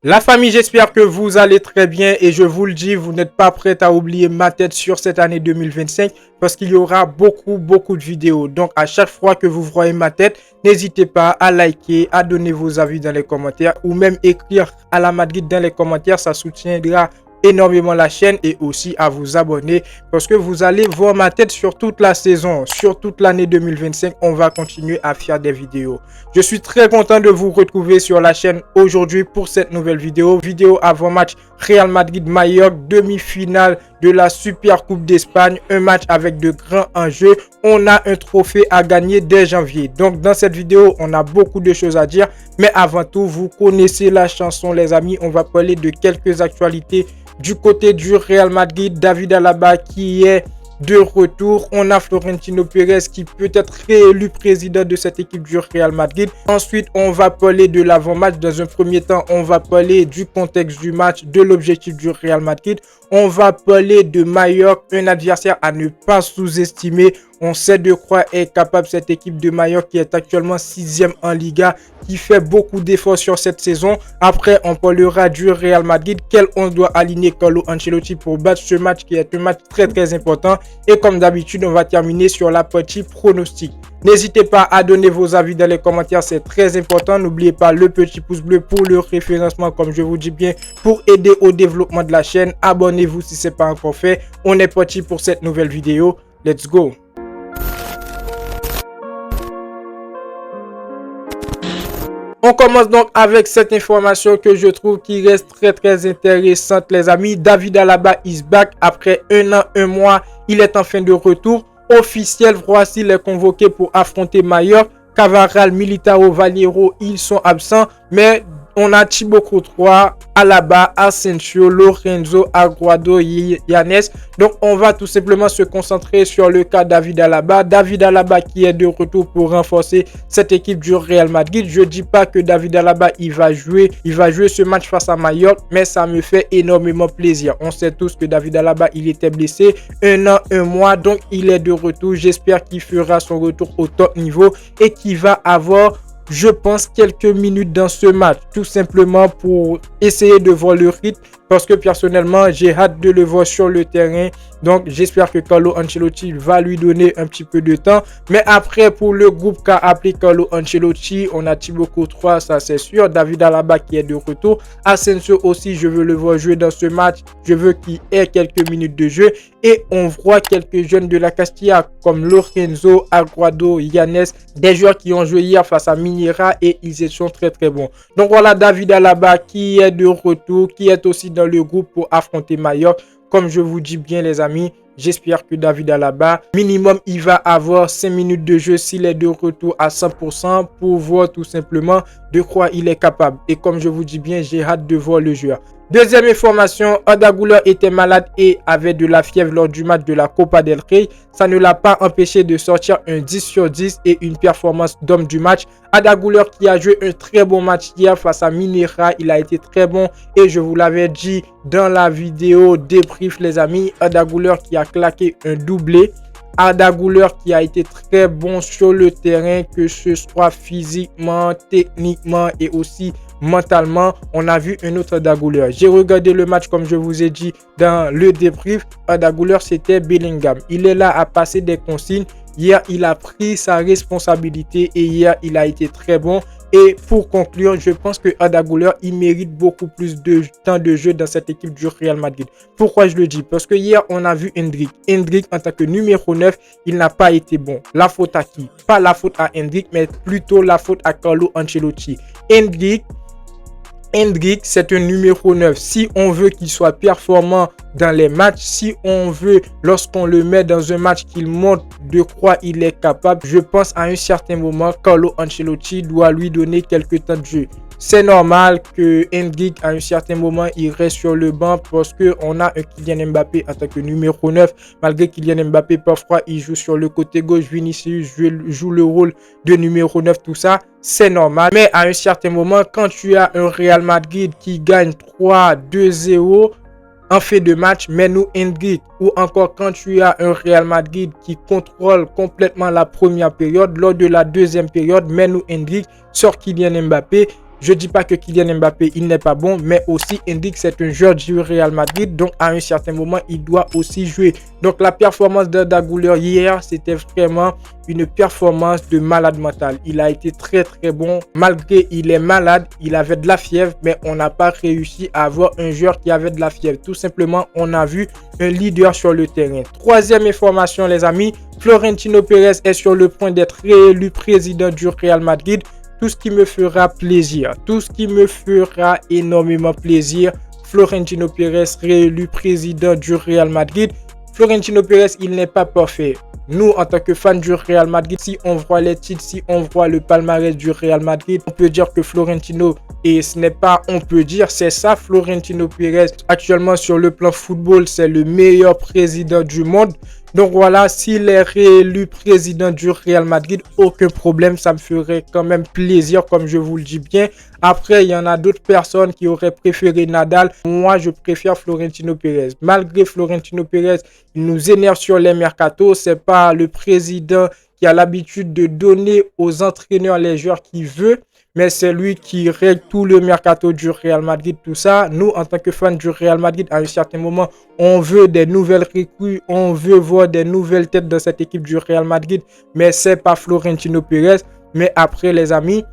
La famille, j'espère que vous allez très bien et je vous le dis, vous n'êtes pas prêts à oublier ma tête sur cette année 2025 parce qu'il y aura beaucoup de vidéos. Donc à chaque fois que vous voyez ma tête, n'hésitez pas à liker, à donner vos avis dans les commentaires ou même écrire à la Madrid dans les commentaires, ça soutiendra énormément la chaîne et aussi à vous abonner parce que vous allez voir ma tête sur toute la saison, sur toute l'année 2025. On va continuer à faire des vidéos. Je suis très content de vous retrouver sur la chaîne aujourd'hui pour cette nouvelle vidéo avant match Real Madrid-Mallorca, demi-finale de la Super Coupe d'Espagne, un match avec de grands enjeux. On a un trophée à gagner dès janvier. Donc dans cette vidéo, on a beaucoup de choses à dire, mais avant tout, vous connaissez la chanson les amis. On va parler de quelques actualités du côté du Real Madrid. David Alaba qui est de retour. On a Florentino Pérez qui peut être réélu président de cette équipe du Real Madrid. Ensuite, on va parler de l'avant-match. Dans un premier temps, on va parler du contexte du match, de l'objectif du Real Madrid. On va parler de Mallorca, un adversaire à ne pas sous-estimer. On sait de quoi est capable cette équipe de Mallorca qui est actuellement 6e en Liga, qui fait beaucoup d'efforts sur cette saison. Après, on parlera du Real Madrid. Quel on doit aligner Carlo Ancelotti pour battre ce match qui est un match très important. Et comme d'habitude, on va terminer sur la partie pronostic. N'hésitez pas à donner vos avis dans les commentaires, c'est très important. N'oubliez pas le petit pouce bleu pour le référencement, comme je vous dis bien, pour aider au développement de la chaîne. Abonnez-vous si ce n'est pas encore fait. On est parti pour cette nouvelle vidéo. Let's go! On commence donc avec cette information que je trouve qui reste très intéressante les amis. David Alaba is back après 1 an, 1 mois. Il est enfin de retour. Officiel, voici les convoqués pour affronter Mallorca. Cavaral, Militao, Valero, ils sont absents. Mais on a Thibaut Courtois, Alaba, Asensio, Lorenzo, Aguado, Yanes. Donc on va tout simplement se concentrer sur le cas David Alaba. David Alaba qui est de retour pour renforcer cette équipe du Real Madrid. Je dis pas que David Alaba il va jouer ce match face à Mallorca, mais ça me fait énormément plaisir. On sait tous que David Alaba il était blessé 1 an, 1 mois, donc il est de retour. J'espère qu'il fera son retour au top niveau et qu'il va avoir, je pense, quelques minutes dans ce match, tout simplement pour essayer de voir le rythme, parce que personnellement j'ai hâte de le voir sur le terrain. Donc j'espère que Carlo Ancelotti va lui donner un petit peu de temps. Mais après, pour le groupe qu'a appelé Carlo Ancelotti, on a Thibaut Courtois, ça c'est sûr, David Alaba qui est de retour, Asensio aussi, je veux le voir jouer dans ce match, je veux qu'il ait quelques minutes de jeu, et on voit quelques jeunes de la Castilla comme Lorenzo, Aguado, Yanes, des joueurs qui ont joué hier face à Minera et ils sont très bons. Donc voilà David Alaba qui est de retour, qui est aussi dans le groupe pour affronter Mallorca. Comme je vous dis bien les amis, j'espère que David Alaba, minimum, il va avoir 5 minutes de jeu s'il est de retour à 100% pour voir tout simplement de quoi il est capable. Et comme je vous dis bien, j'ai hâte de voir le joueur. Deuxième information, Arda Güler était malade et avait de la fièvre lors du match de la Copa del Rey. Ça ne l'a pas empêché de sortir un 10 sur 10 et une performance d'homme du match. Arda Güler qui a joué un très bon match hier face à Minera, il a été très bon et je vous l'avais dit dans la vidéo débrief les amis, Arda Güler qui a claqué un doublé. Arda Güler qui a été très bon sur le terrain, que ce soit physiquement, techniquement et aussi mentalement. On a vu un autre Arda Güler. J'ai regardé le match comme je vous ai dit dans le débrief. Arda Güler c'était Bellingham. Il est là à passer des consignes. Hier, il a pris sa responsabilité et hier, il a été très bon. Et pour conclure, je pense que Arda Güler, il mérite beaucoup plus de temps de jeu dans cette équipe du Real Madrid. Pourquoi je le dis? Parce que hier, on a vu Endrick. Endrick, en tant que numéro 9, il n'a pas été bon. La faute à qui? Pas la faute à Endrick, mais plutôt la faute à Carlo Ancelotti. Endrick, c'est un numéro 9. Si on veut qu'il soit performant dans les matchs, si on veut, lorsqu'on le met dans un match, qu'il montre de quoi il est capable, je pense à un certain moment, Carlo Ancelotti doit lui donner quelques temps de jeu. C'est normal que Endrick, à un certain moment, il reste sur le banc parce qu'on a un Kylian Mbappé en tant que numéro 9. Malgré Kylian Mbappé, parfois, il joue sur le côté gauche. Vinicius joue le rôle de numéro 9, tout ça. C'est normal. Mais à un certain moment, quand tu as un Real Madrid qui gagne 3-2-0 en fait de match, mets-nous Endrick. Ou encore quand tu as un Real Madrid qui contrôle complètement la première période, lors de la deuxième période, mets-nous Endrick sur Kylian Mbappé. Je dis pas que Kylian Mbappé, il n'est pas bon, mais aussi indique que c'est un joueur du Real Madrid. Donc, à un certain moment, il doit aussi jouer. Donc, la performance d'Arda Güler hier, c'était vraiment une performance de malade mental. Il a été très bon. Malgré il est malade, il avait de la fièvre, mais on n'a pas réussi à avoir un joueur qui avait de la fièvre. Tout simplement, on a vu un leader sur le terrain. Troisième information, les amis, Florentino Pérez est sur le point d'être réélu président du Real Madrid. Tout ce qui me fera plaisir, tout ce qui me fera énormément plaisir, Florentino Pérez réélu président du Real Madrid. Florentino Pérez, il n'est pas parfait. Nous, en tant que fans du Real Madrid, si on voit les titres, si on voit le palmarès du Real Madrid, on peut dire que Florentino, et ce n'est pas on peut dire, c'est ça, Florentino Pérez, actuellement sur le plan football, c'est le meilleur président du monde. Donc voilà, s'il est réélu président du Real Madrid, aucun problème, ça me ferait quand même plaisir, comme je vous le dis bien. Après, il y en a d'autres personnes qui auraient préféré Nadal. Moi, je préfère Florentino Pérez. Malgré Florentino Pérez, il nous énerve sur les mercatos. C'est pas le président qui a l'habitude de donner aux entraîneurs les joueurs qu'il veut, mais c'est lui qui règle tout le mercato du Real Madrid, tout ça. Nous, en tant que fans du Real Madrid, à un certain moment, on veut des nouvelles recrues, on veut voir des nouvelles têtes dans cette équipe du Real Madrid, mais c'est pas Florentino Pérez. Mais après, les amis,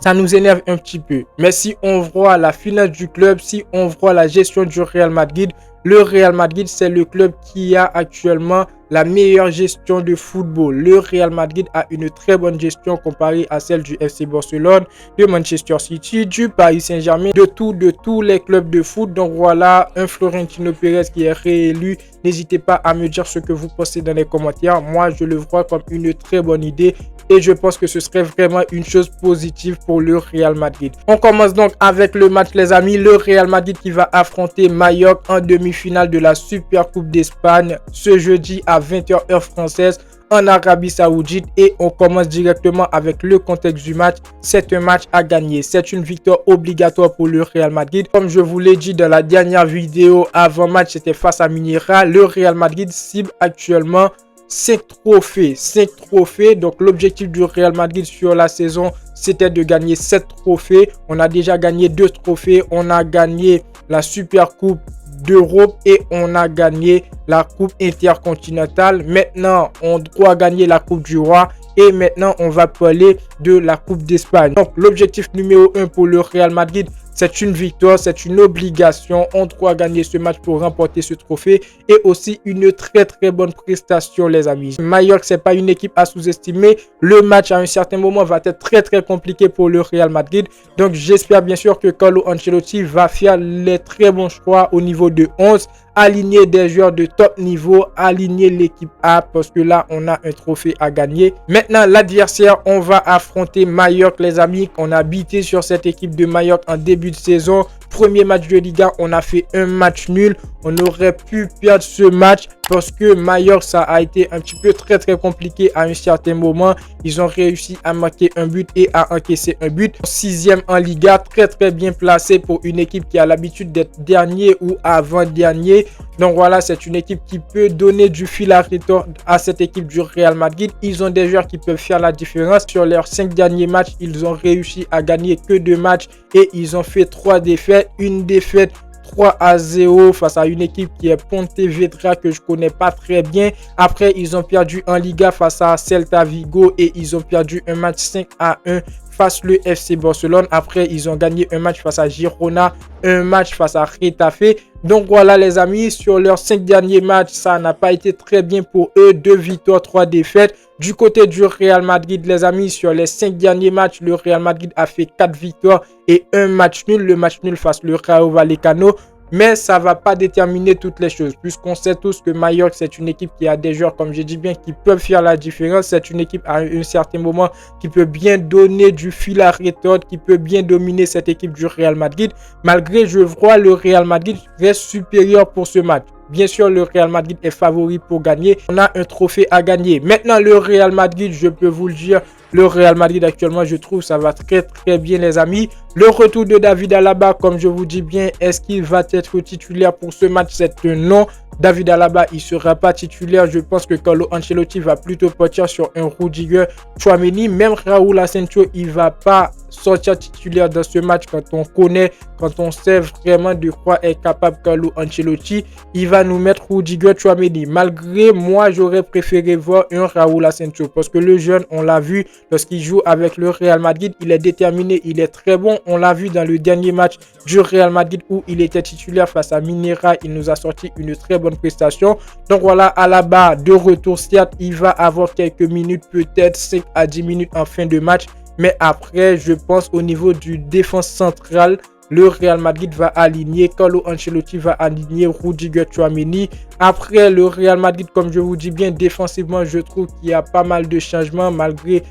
ça nous énerve un petit peu. Mais si on voit la finance du club, si on voit la gestion du Real Madrid, le Real Madrid, c'est le club qui a actuellement la meilleure gestion de football. Le Real Madrid a une très bonne gestion comparée à celle du FC Barcelone, de Manchester City, du Paris Saint-Germain, de tous les clubs de foot. Donc voilà, un Florentino Pérez qui est réélu. N'hésitez pas à me dire ce que vous pensez dans les commentaires. Moi, je le vois comme une très bonne idée. Et je pense que ce serait vraiment une chose positive pour le Real Madrid. On commence donc avec le match, les amis. Le Real Madrid qui va affronter Mallorca en demi-finale de la Super Coupe d'Espagne ce jeudi à 20h heure française en Arabie Saoudite. Et on commence directement avec le contexte du match. C'est un match à gagner. C'est une victoire obligatoire pour le Real Madrid. Comme je vous l'ai dit dans la dernière vidéo avant match, c'était face à Minera. Le Real Madrid cible actuellement 5 trophées. Donc l'objectif du Real Madrid sur la saison, c'était de gagner 7 trophées. On a déjà gagné 2 trophées. On a gagné la Super Coupe d'Europe et on a gagné la Coupe intercontinentale. Maintenant, on doit gagner la Coupe du Roi. Et maintenant, on va parler de la Coupe d'Espagne. Donc, l'objectif numéro 1 pour le Real Madrid, c'est une victoire, c'est une obligation. On doit gagner ce match pour remporter ce trophée. Et aussi une très bonne prestation, les amis. Mallorca, c'est pas une équipe à sous-estimer. Le match, à un certain moment, va être très compliqué pour le Real Madrid. Donc, j'espère bien sûr que Carlo Ancelotti va faire les très bons choix au niveau de 11. Aligner des joueurs de top niveau, aligner l'équipe A parce que là, on a un trophée à gagner. Maintenant, l'adversaire, on va affronter Mallorca, les amis. On a bité sur cette équipe de Mallorca en début de saison. Premier match de Liga, on a fait un match nul. On aurait pu perdre ce match parce que Mallorca, ça a été un petit peu très compliqué à un certain moment. Ils ont réussi à marquer un but et à encaisser un but. 6e en Liga, très bien placé pour une équipe qui a l'habitude d'être dernier ou avant-dernier. Donc voilà, c'est une équipe qui peut donner du fil à retordre à cette équipe du Real Madrid. Ils ont des joueurs qui peuvent faire la différence. Sur leurs 5 derniers matchs, ils ont réussi à gagner que 2 matchs et ils ont fait 3 défaites. Une défaite 3-0 face à une équipe qui est Pontevedra que je connais pas très bien. Après, ils ont perdu en Liga face à Celta Vigo et ils ont perdu un match 5-1 face le FC Barcelone. Après, ils ont gagné un match face à Girona, un match face à Getafe. Donc voilà les amis, sur leurs 5 derniers matchs, ça n'a pas été très bien pour eux. 2 victoires, 3 défaites. Du côté du Real Madrid, les amis, sur les 5 derniers matchs, le Real Madrid a fait 4 victoires et un match nul. Le match nul face le Rayo Vallecano. Mais ça ne va pas déterminer toutes les choses. Puisqu'on sait tous que Mallorca, c'est une équipe qui a des joueurs, comme j'ai dit bien, qui peuvent faire la différence. C'est une équipe à un certain moment qui peut bien donner du fil à retordre, qui peut bien dominer cette équipe du Real Madrid. Malgré, je vois le Real Madrid reste supérieur pour ce match. Bien sûr, le Real Madrid est favori pour gagner. On a un trophée à gagner. Maintenant, le Real Madrid, je peux vous le dire, le Real Madrid actuellement, je trouve ça va très bien les amis. Le retour de David Alaba, comme je vous dis bien, est-ce qu'il va être titulaire pour ce match? C'est un non. David Alaba, il ne sera pas titulaire. Je pense que Carlo Ancelotti va plutôt partir sur un Rudiger Tchouaméni. Même Raúl Asensio, il ne va pas sortir titulaire dans ce match quand on connaît, quand on sait vraiment de quoi est capable Carlo Ancelotti. Il va nous mettre Rudiger Tchouaméni. Malgré moi, j'aurais préféré voir un Raúl Asensio parce que le jeune, on l'a vu lorsqu'il joue avec le Real Madrid, il est déterminé, il est très bon. On l'a vu dans le dernier match du Real Madrid où il était titulaire face à Minera. Il nous a sorti une très bonne prestation. Donc voilà, Alaba de retour, certes, il va avoir quelques minutes, peut-être 5 à 10 minutes en fin de match. Mais après, je pense au niveau du défense centrale, le Real Madrid va aligner, Carlo Ancelotti va aligner Rudiger Tchouaméni. Après, le Real Madrid, comme je vous dis bien, défensivement, je trouve qu'il y a pas mal de changements. Malgré,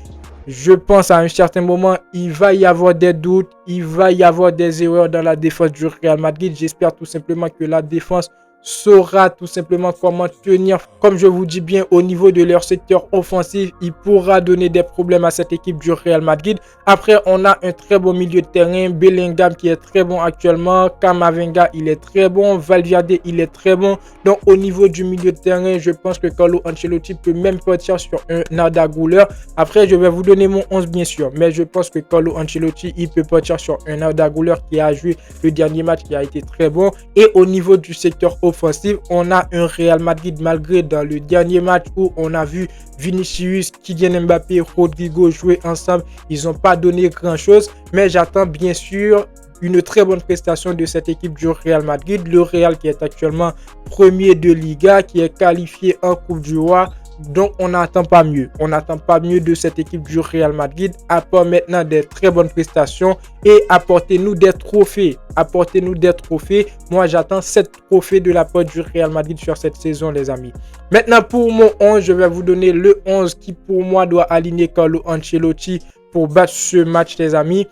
je pense à un certain moment, il va y avoir des doutes, il va y avoir des erreurs dans la défense du Real Madrid. J'espère tout simplement que la défense saura tout simplement comment tenir, comme je vous dis bien, au niveau de leur secteur offensif. Il pourra donner des problèmes à cette équipe du Real Madrid. Après, on a un très bon milieu de terrain, Bellingham qui est très bon actuellement, Camavinga il est très bon, Valverde il est très bon. Donc au niveau du milieu de terrain, je pense que Carlo Ancelotti peut même partir sur un Arda Güler. Après, je vais vous donner mon 11 bien sûr, mais je pense que Carlo Ancelotti il peut partir sur un Arda Güler qui a joué le dernier match, qui a été très bon. Et au niveau du secteur offensif, on a un Real Madrid, malgré dans le dernier match où on a vu Vinicius, Kylian Mbappé, Rodrigo jouer ensemble, ils n'ont pas donné grand chose, mais j'attends bien sûr une très bonne prestation de cette équipe du Real Madrid. Le Real qui est actuellement premier de Liga, qui est qualifié en Coupe du Roi. Donc on n'attend pas mieux. On n'attend pas mieux de cette équipe du Real Madrid, à part maintenant des très bonnes prestations et apportez-nous des trophées. Apportez-nous des trophées. Moi j'attends 7 trophées de la part du Real Madrid sur cette saison les amis. Maintenant pour mon 11, je vais vous donner le 11 qui pour moi doit aligner Carlo Ancelotti pour battre ce match les amis.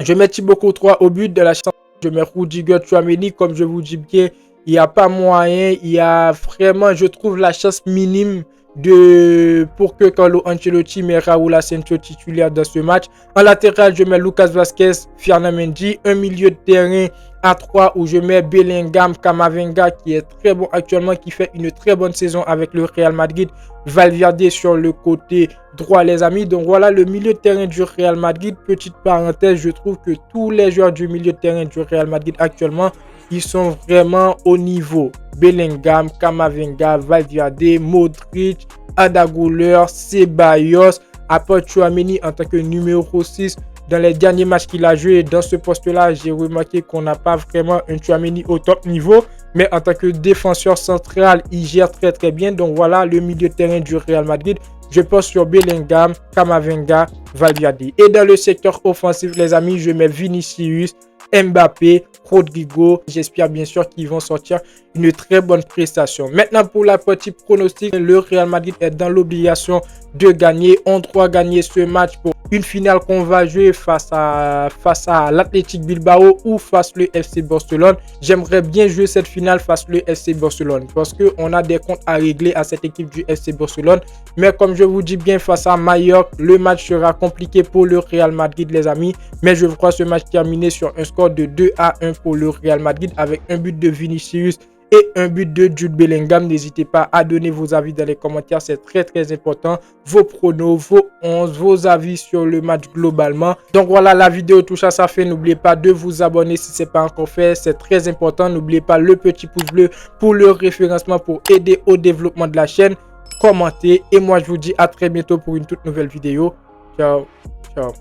Je mets Thibaut Courtois au but de la chance. Je mets Rudiger Tchouaméni, comme je vous dis bien, il n'y a pas moyen. Il y a vraiment, je trouve, la chance minime pour que Carlo Ancelotti met Raúl Asensio titulaire dans ce match. En latéral, je mets Lucas Vázquez, Ferland Mendy. Un milieu de terrain à 3 où je mets Bellingham, Camavinga qui est très bon actuellement, qui fait une très bonne saison avec le Real Madrid. Valverde sur le côté droit les amis. Donc voilà le milieu de terrain du Real Madrid. Petite parenthèse, je trouve que tous les joueurs du milieu de terrain du Real Madrid actuellement, ils sont vraiment au niveau. Bellingham, Camavinga, Valverde, Modric, Arda Güler, Ceballos, après Tchouaméni en tant que numéro 6. Dans les derniers matchs qu'il a joué dans ce poste-là, j'ai remarqué qu'on n'a pas vraiment un Tchouaméni au top niveau. Mais en tant que défenseur central, il gère très très bien. Donc voilà le milieu de terrain du Real Madrid. Je pense sur Bellingham, Camavinga, Valverde. Et dans le secteur offensif, les amis, je mets Vinicius, Mbappé, Rodrigo. J'espère bien sûr qu'ils vont sortir une très bonne prestation. Maintenant pour la partie pronostic, le Real Madrid est dans l'obligation de gagner. On doit gagner ce match pour une finale qu'on va jouer face à l'Athletic Bilbao ou face le FC Barcelone. J'aimerais bien jouer cette finale face le FC Barcelone parce qu'on a des comptes à régler à cette équipe du FC Barcelone. Mais comme je vous dis bien, face à Mallorca, le match sera compliqué pour le Real Madrid les amis. Mais je vois ce match terminer sur un score de 2-1 pour le Real Madrid avec un but de Vinicius et un but de Jude Bellingham. N'hésitez pas à donner vos avis dans les commentaires, c'est très très important. Vos pronos, vos 11, vos avis sur le match globalement. Donc voilà, la vidéo touche à sa fin. N'oubliez pas de vous abonner si ce n'est pas encore fait, c'est très important. N'oubliez pas le petit pouce bleu pour le référencement pour aider au développement de la chaîne. Commentez et moi je vous dis à très bientôt pour une toute nouvelle vidéo. Ciao, ciao.